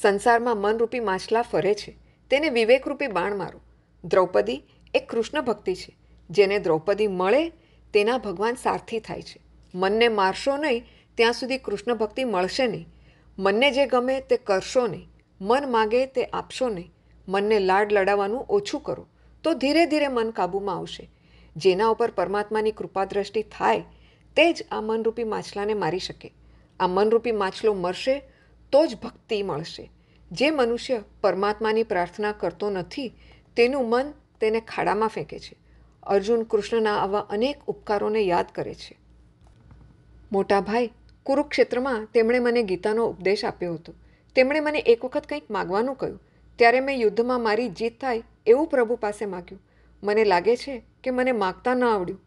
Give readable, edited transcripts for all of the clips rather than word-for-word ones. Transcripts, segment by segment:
સંસારમાં મનરૂપી માછલા ફરે છે, તેને વિવેકરૂપી બાણ મારો. દ્રૌપદી એક કૃષ્ણ ભક્તિ છે. જેને દ્રૌપદી મળે તેના ભગવાન સારથી થાય છે. મનને મારશો નહીં ત્યાં સુધી કૃષ્ણ ભક્તિ મળશે નહીં. મનને જે ગમે તે કરશો નહીં. મન માગે તે આપશો નહીં. મનને લાડ લડાવવાનું ઓછું કરો તો ધીરે ધીરે મન કાબૂમાં આવશે. જેના ઉપર પરમાત્માની કૃપા દ્રષ્ટિ થાય તે જ આ મનરૂપી માછલાને મારી શકે. આ મનરૂપી માછલો મરશે તો જ ભક્તિ મળશે. જે મનુષ્ય પરમાત્માની પ્રાર્થના કરતો નથી તેનું મન તેને ખાડામાં ફેંકે છે. અર્જુન કૃષ્ણના આવા અનેક ઉપકારોને યાદ કરે છે. મોટા ભાઈ, કુરુક્ષેત્રમાં તેમણે મને ગીતાનો ઉપદેશ આપ્યો હતો. તેમણે મને એક વખત કંઈક માગવાનું કહ્યું. ત્યારે મેં યુદ્ધમાં મારી જીત થાય એવું પ્રભુ પાસે માગ્યું. મને લાગે છે કે મને માગતા ન આવડ્યું.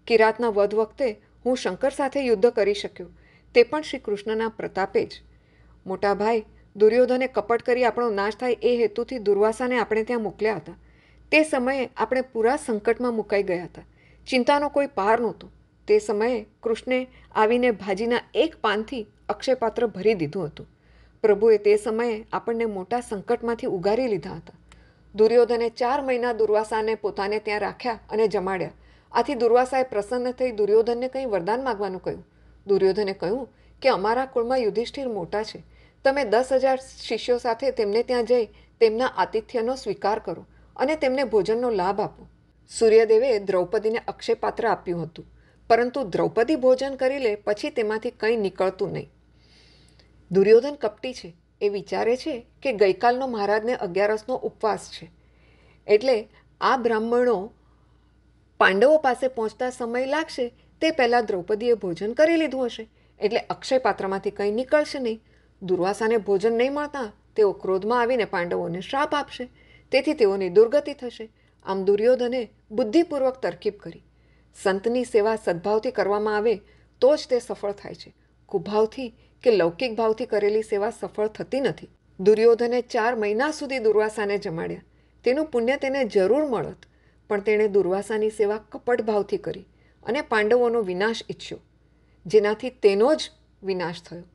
કિરાતના વધ વખતે હું શંકર સાથે યુદ્ધ કરી શક્યો, તે પણ શ્રી કૃષ્ણના પ્રતાપે જ. મોટા ભાઈ, દુર્યોધને કપટ કરી આપણો નાશ થાય એ હેતુથી દુર્વાસાને આપણે ત્યાં મોકલ્યા હતા. તે સમયે આપણે પૂરા સંકટમાં મુકાઈ ગયા હતા. ચિંતાનો કોઈ પાર નહોતો. તે સમયે કૃષ્ણે આવીને ભાજીના એક પાનથી અક્ષયપાત્ર ભરી દીધું હતું. પ્રભુએ તે સમયે આપણને મોટા સંકટમાંથી ઉગારી લીધા હતા. દુર્યોધને 4 મહિના દુર્વાસાને પોતાને ત્યાં રાખ્યા અને જમાડ્યા. આથી દુર્વાસાએ પ્રસન્ન થઈ દુર્યોધનને કંઈ વરદાન માગવાનું કહ્યું. દુર્યોધને કહ્યું કે અમારા કુળમાં યુધિષ્ઠિર મોટા છે. તમે 10,000 શિષ્યો સાથે તેમને ત્યાં જઈ તેમના આતિથ્યનો સ્વીકાર કરો અને તેમને ભોજનનો લાભ આપો. સૂર્યદેવે દ્રૌપદીને અક્ષયપાત્ર આપ્યું હતું, પરંતુ દ્રૌપદી ભોજન કરી લે પછી તેમાંથી કંઈ નીકળતું નહીં. દુર્યોધન કપટી છે. એ વિચારે છે કે ગઈકાલનો મહારાજને 11રસનો ઉપવાસ છે, એટલે આ બ્રાહ્મણો પાંડવો પાસે પહોંચતા સમય લાગશે તે પહેલાં દ્રૌપદીએ ભોજન કરી લીધું હશે, એટલે અક્ષયપાત્રમાંથી કંઈ નીકળશે નહીં. દુર્વાસાને ભોજન નહીં મળતા તેઓ ક્રોધમાં આવીને પાંડવોને શ્રાપ આપશે, તેથી તેઓની દુર્ગતિ થશે. આમ દુર્યોધને બુદ્ધિપૂર્વક તરકીબ કરી. સંતની સેવા સદ્ભાવથી કરવામાં આવે તો જ તે સફળ થાય છે. કુભાવથી કે લૌકિક ભાવથી કરેલી સેવા સફળ થતી નથી. દુર્યોધને 4 મહિના સુધી દુર્વાસાને જમાડ્યા. તેનું પુણ્ય તેને જરૂર મળત, પણ તેણે દુર્વાસાની સેવા કપટ ભાવથી કરી અને પાંડવોનો વિનાશ ઈચ્છ્યો, જેનાથી તેનો જ વિનાશ થયો.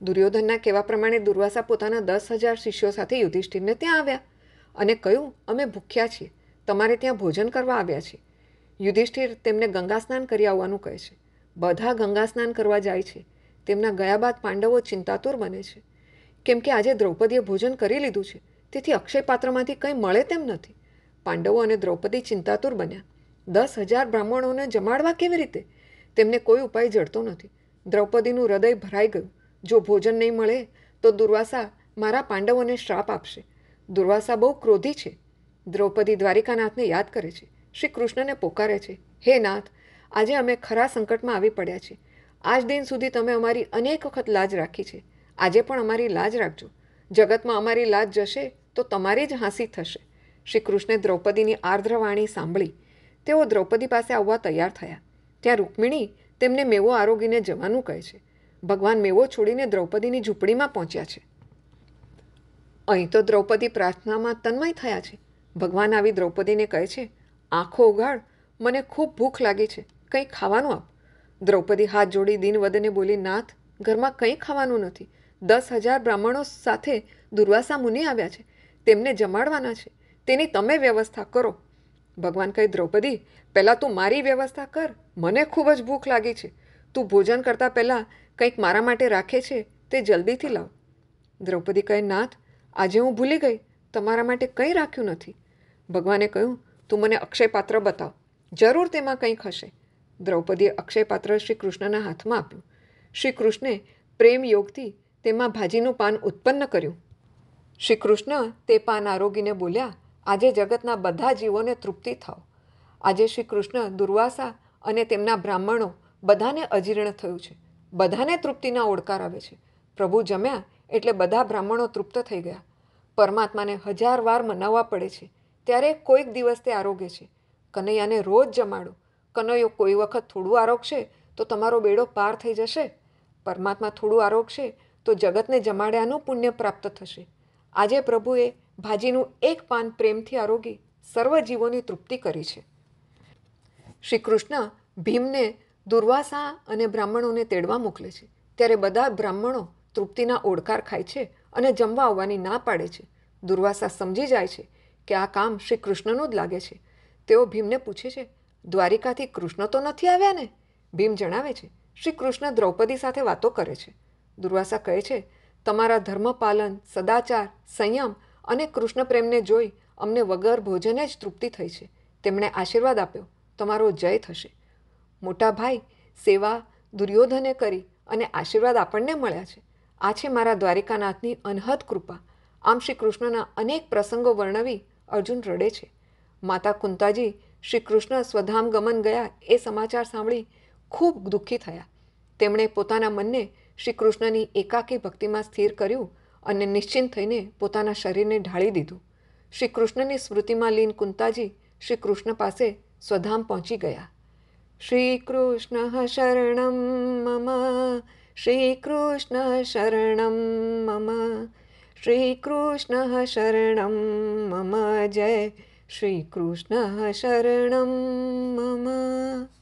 દુર્યોધનના કહેવા પ્રમાણે દુર્વાસા પોતાના 10,000 શિષ્યો સાથે યુધિષ્ઠિરને ત્યાં આવ્યા અને કહ્યું, અમે ભૂખ્યા છીએ, તમારે ત્યાં ભોજન કરવા આવ્યા છીએ. યુધિષ્ઠિર તેમને ગંગા સ્નાન કરી આવવાનું કહે છે. બધા ગંગા સ્નાન કરવા જાય છે. તેમના ગયા બાદ પાંડવો ચિંતાતુર બને છે, કેમ કે આજે દ્રૌપદીએ ભોજન કરી લીધું છે, તેથી અક્ષયપાત્રમાંથી કંઈ મળે તેમ નથી. પાંડવો અને દ્રૌપદી ચિંતાતુર બન્યા. 10,000 બ્રાહ્મણોને જમાડવા કેવી રીતે? તેમને કોઈ ઉપાય જડતો નથી. દ્રૌપદીનું હૃદય ભરાઈ ગયું. જો ભોજન નહીં મળે તો દુર્વાસા મારા પાંડવોને શ્રાપ આપશે. દુર્વાસા બહુ ક્રોધી છે. દ્રૌપદી દ્વારિકાનાથને યાદ કરે છે. શ્રી કૃષ્ણને પોકારે છે, હે નાથ, આજે અમે ખરા સંકટમાં આવી પડ્યા છીએ. આજ દિન સુધી તમે અમારી અનેક વખત લાજ રાખી છે. આજે પણ અમારી લાજ રાખજો. જગતમાં અમારી લાજ જશે તો તમારી જ હાંસી થશે. શ્રી કૃષ્ણે દ્રૌપદીની આર્દ્રવાણી સાંભળી. તેઓ દ્રૌપદી પાસે આવવા તૈયાર થયા. ત્યાં રૂક્મિણી તેમને મેવો આરોગીને જવાનું કહે છે. ભગવાન મેવો છોડીને દ્રૌપદીની ઝૂંપડીમાં પહોંચ્યા છે. અહીં તો દ્રૌપદી પ્રાર્થનામાં તન્મય થયા છે. ભગવાન આવી દ્રૌપદીને કહે છે, આંખો ઉઘાડ, મને ખૂબ ભૂખ લાગી છે, કંઈ ખાવાનું આપ. દ્રૌપદી હાથ જોડી દીનવદને બોલી, નાથ, ઘરમાં કંઈ ખાવાનું નથી. 10,000 બ્રાહ્મણો સાથે દુર્વાસા મુનિ આવ્યા છે, તેમને જમાડવાના છે, તેની તમે વ્યવસ્થા કરો. ભગવાન કહે, દ્રૌપદી, પહેલાં તું મારી વ્યવસ્થા કર. મને ખૂબ જ ભૂખ લાગી છે. તું ભોજન કરતાં પહેલાં કંઈક મારા માટે રાખે છે તે જલ્દીથી લાવ. દ્રૌપદી કહે, નાથ, આજે હું ભૂલી ગઈ, તમારા માટે કંઈ રાખ્યું નથી. ભગવાને કહ્યું, તું મને અક્ષયપાત્ર બતાવ, જરૂર તેમાં કંઈક હશે. દ્રૌપદીએ અક્ષયપાત્ર શ્રી કૃષ્ણના હાથમાં આપ્યું. શ્રી કૃષ્ણે પ્રેમ યોગથી તેમાં ભાજીનું પાન ઉત્પન્ન કર્યું. શ્રી કૃષ્ણ તે પાન આરોગીને બોલ્યા, આજે જગતના બધા જીવોને તૃપ્તિ થાવ. આજે શ્રી કૃષ્ણ દુર્વાસા અને તેમના બ્રાહ્મણો બધાને અજીર્ણ થયું છે. બધાને તૃપ્તિના ઓડકાર આવે છે. પ્રભુ જમ્યા એટલે બધા બ્રાહ્મણો તૃપ્ત થઈ ગયા. પરમાત્માને 1000 વાર મનાવવા પડે છે, ત્યારે કોઈક દિવસ તે આરોગે છે. કનૈયાને રોજ જમાડો. કનૈયો કોઈ વખત થોડું આરોગશે તો તમારો બેડો પાર થઈ જશે. પરમાત્મા થોડું આરોગશે તો જગતને જમાડ્યાનું પુણ્ય પ્રાપ્ત થશે. આજે પ્રભુએ ભાજીનું એક પાન પ્રેમથી આરોગી સર્વ જીવોની તૃપ્તિ કરી છે. શ્રી કૃષ્ણ ભીમને દુર્વાસા અને બ્રાહ્મણોને તેડવા મોકલે છે. ત્યારે બધા બ્રાહ્મણો તૃપ્તિના ઓડકાર ખાય છે અને જમવા આવવાની ના પાડે છે. દુર્વાસા સમજી જાય છે કે આ કામ શ્રી કૃષ્ણનું જ લાગે છે. તેઓ ભીમને પૂછે છે, દ્વારિકાથી કૃષ્ણ તો નથી આવ્યા ને? ભીમ જણાવે છે, શ્રી કૃષ્ણ દ્રૌપદી સાથે વાતો કરે છે. દુર્વાસા કહે છે, તમારા ધર્મપાલન, સદાચાર, સંયમ અને કૃષ્ણ પ્રેમને જોઈ અમને વગર ભોજને જ તૃપ્તિ થઈ છે. તેમણે આશીર્વાદ આપ્યો, તમારો જય થશે. મોટા ભાઈ, સેવા દુર્યોધને કરી અને આશીર્વાદ આપણને મળ્યા છે. આ છે મારા દ્વારિકાનાથની અનહદ કૃપા. આમ શ્રી કૃષ્ણના અનેક પ્રસંગો વર્ણવી અર્જુન રડે છે. માતા કુંતાજી શ્રી કૃષ્ણ સ્વધામ ગમન ગયા એ સમાચાર સાંભળી ખૂબ દુઃખી થયા. તેમણે પોતાના મનને શ્રી કૃષ્ણની એકાકી ભક્તિમાં સ્થિર કર્યું અને નિશ્ચિંત થઈને પોતાના શરીરને ઢાળી દીધું. શ્રી કૃષ્ણની સ્મૃતિમાં લીન કુંતાજી શ્રી કૃષ્ણ પાસે સ્વધામ પહોંચી ગયા. શ્રી કૃષ્ણ શરણમ મમ, શ્રી કૃષ્ણ શરણમ મમ, શ્રી કૃષ્ણ શરણમ મમ, જય શ્રી કૃષ્ણ શરણમ મમ.